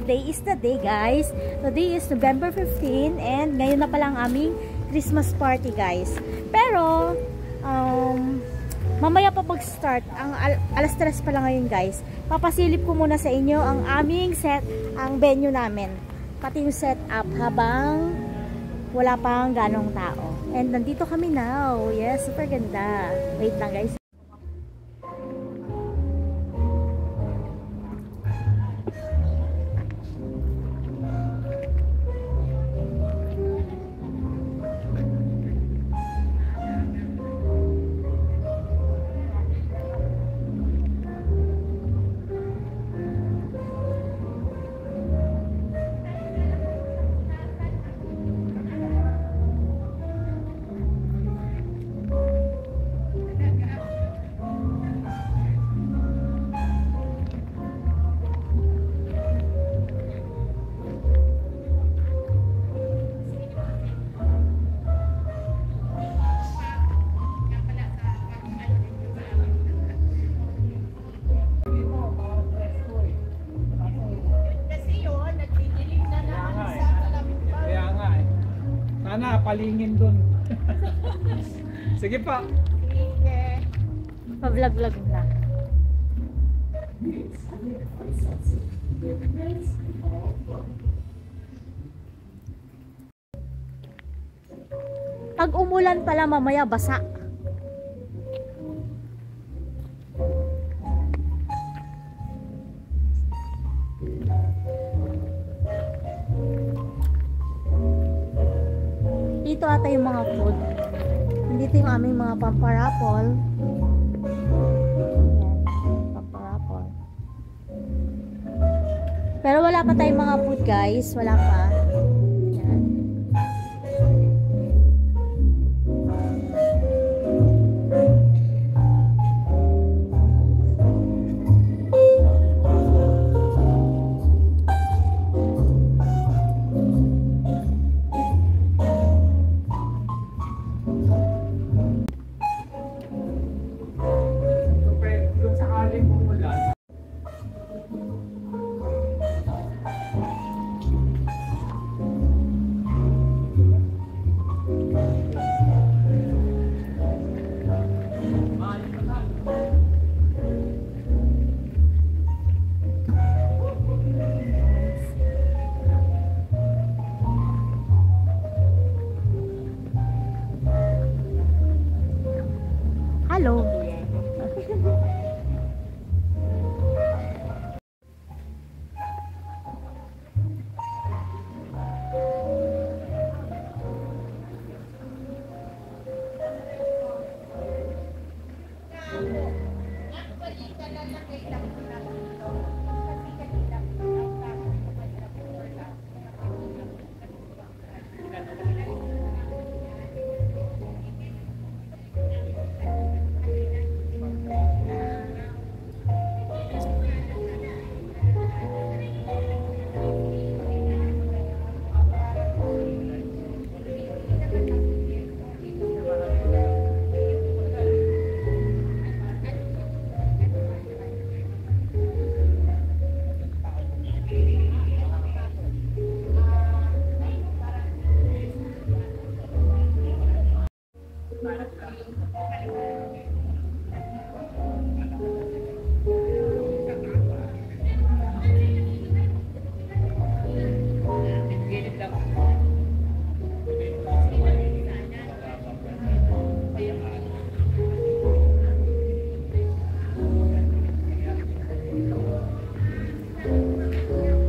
today is the day, guys. Today is November 15 and ngayon na pala ang aming Christmas party, guys. Pero, mamaya pa mag-start, alas 3 pa lang ngayon, guys. Papasilip ko muna sa inyo ang aming ang venue namin. Pati yung setup habang wala pang ganong tao. And nandito kami now. Yes, super ganda. Wait lang, guys. Sana palingin dun. Sige pa. Sige. Pa-vlog-vlog na. Pag umulan pala mamaya basa. Dito ata yung mga food. Dito yung aming mga pamparapol. Ayan, pamparapol. Pero wala pa tayong mga food, guys. Wala pa. Ayan. Hello.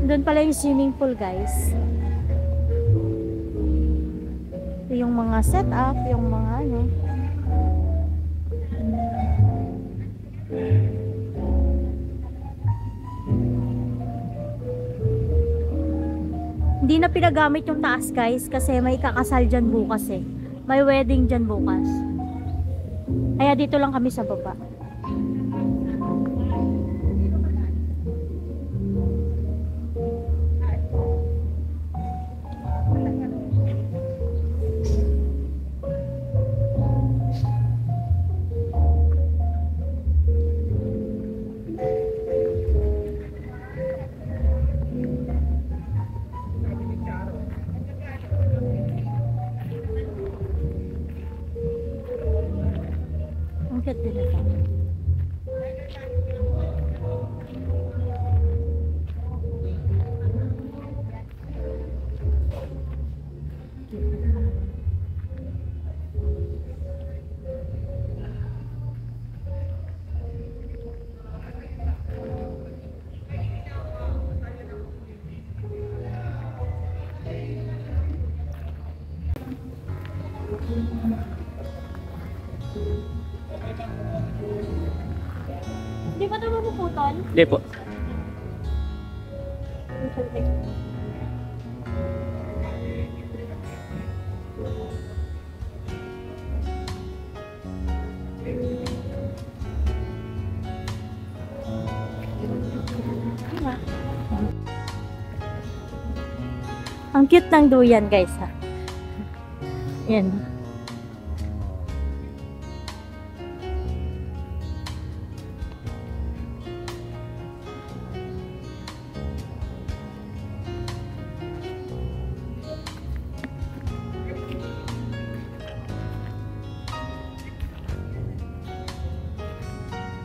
Doon pala yung swimming pool, guys. Ito yung mga setup, yung mga ano. Hindi na pinagamit yung taas, guys, kasi may kakasal dyan bukas eh. May wedding dyan bukas. Kaya dito lang kami sa baba. Ganda na to. Hindi ba ito mapuputol? Hindi po. Ang cute ng duyan, guys, ha. Yan.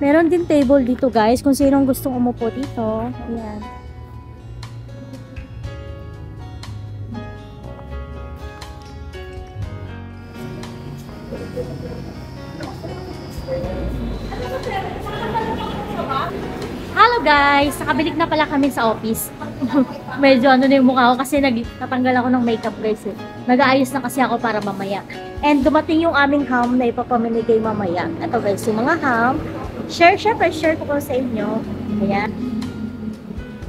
Meron din table dito, guys, kung sinong gustong umupo dito. Ayan. Hello guys! Nakabalik na pala kami sa office. Medyo ano na yung mukha ko kasi natanggal ako ng makeup, guys. Nag-aayos na kasi ako para mamaya. And dumating yung aming ham na ipapamimigay mamaya. Ito guys, yung mga ham. Share ko po sa inyo. Ayan.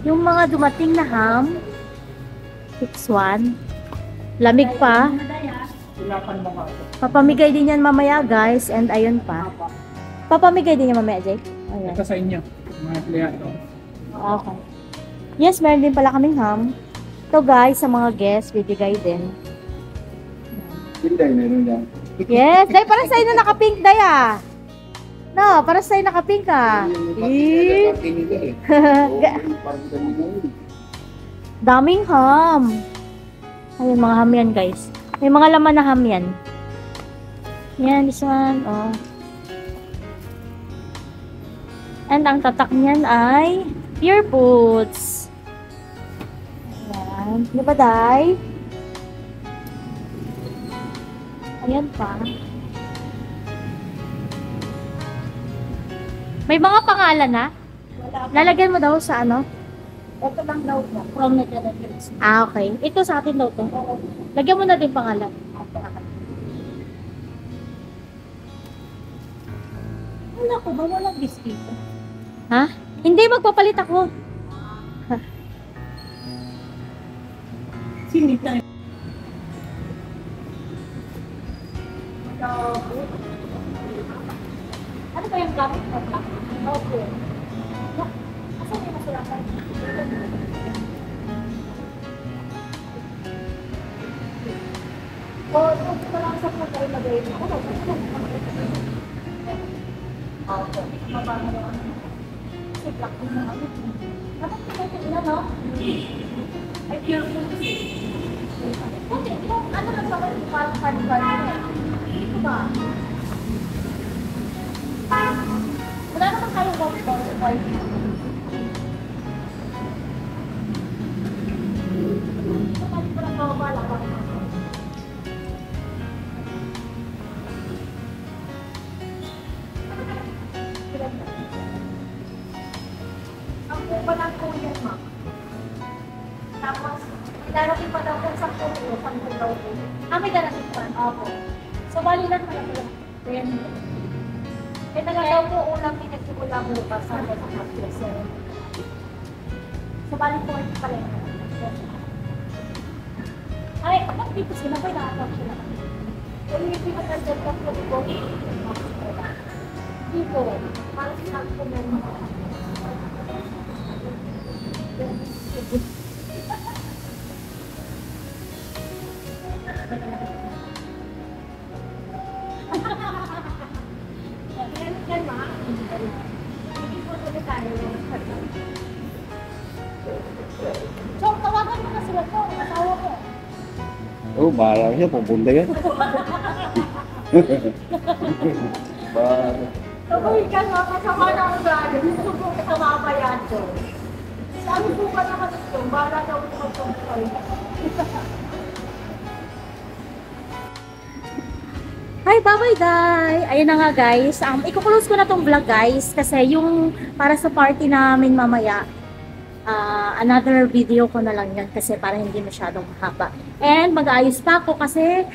Yung mga dumating na ham. 6-1. Lamig pa. Papamigay din yan mamaya, guys. And ayun pa. Papamigay din yan mamaya, Jake. Ayan. Ito sa inyo. Mga empleyado. Okay. Yes, meron din pala kaming ham. Ito guys, sa mga guests, bibigay din. Hindi, meron lang. Yes, dahil para sa'yo na naka-pink, Daya. No, para sa'yo naka-pink ka. Daming ham. Ayun, mga ham yan, guys. May mga laman na ham yan. Yan, this one. Oh. And ang tatak niyan ay Pure Foods. Ayan. Di ba, Day? Ayan pa. May mga pangalan na? Lalagyan mo daw sa ano? Ito lang daw po. From Netherlands. Ah, okay. Ito sa atin daw to. Lagyan mo na din pangalan. Wala ko ba? Walang biscuit. Ha? Hindi, magpapalit ako. Sinita. Ano ba yung gamit mo? Opo. Asan yung masulakan? O, ito ko lang sa pagkailagay mo. Ano? Opo. Mabanga lang. Kasi black din na ako. Bakit pinagin na, no? Ay, pure food. Buti, yung ano lang sa akin, parang carnival niya. Ito ba? Wala naman kayong white. Ang kuba ng kuya, ma. Tapos, darating pa daw kung 10 daw po. Ah, may darating pa. Opo. So, bali lang pala pala. Then, ito na daw po unang pinagsimula bukas sa Netflix. So, bali 40 pala yun. Ay, ba't dito sila? May nakatap sila. Kung yung pinagandyan ka po po, dito, parang sinabi ko meron ako. Yan ma. Hindi po tuloy tayo. So, tawagan mo na sila to. Asawa ko. Oh, bahala siya. Pupunta yan. Bahala. Tuloy ka nga, kasama na ang gano'n. Gusto ko kasama pa yan ko. Sabi ko ka naman ito, bala daw ko magpapalay. Hi, bye-bye, Day! Ayun na nga, guys. I-close ko na tong vlog, guys. Kasi yung para sa party namin mamaya, another video ko na lang yan. Kasi para hindi masyadong mahaba. And mag-aayos pa ako kasi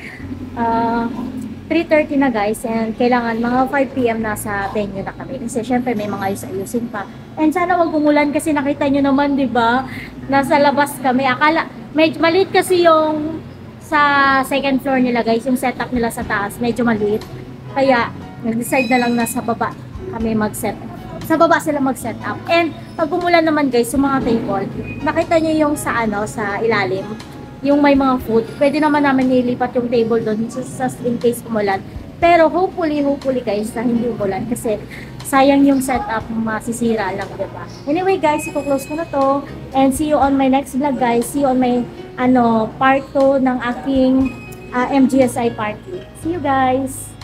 3:30 na, guys. And kailangan mga 5 PM na sa venue na kami. Kasi syempre may mga ayos-ayusin pa. And sana wag umulan kasi nakita nyo naman, di ba? Nasa labas kami. Akala, maliit kasi yung sa second floor nila, guys, yung setup nila sa taas, medyo maliit. Kaya, nag-decide na lang na sa baba kami mag-set. Sa baba sila mag-set up. And, pag umulan naman, guys, yung mga table, nakita nyo yung sa, sa ilalim, yung may mga food, pwede naman namin nilipat yung table doon in case umulan. Pero, hopefully, guys, na hindi umulan. Kasi, sayang yung setup, masisira lang, diba? Anyway, guys, ito-close ko na to. And, see you on my next vlog, guys. See you on my part 2 ng aking MGSI party. See you guys!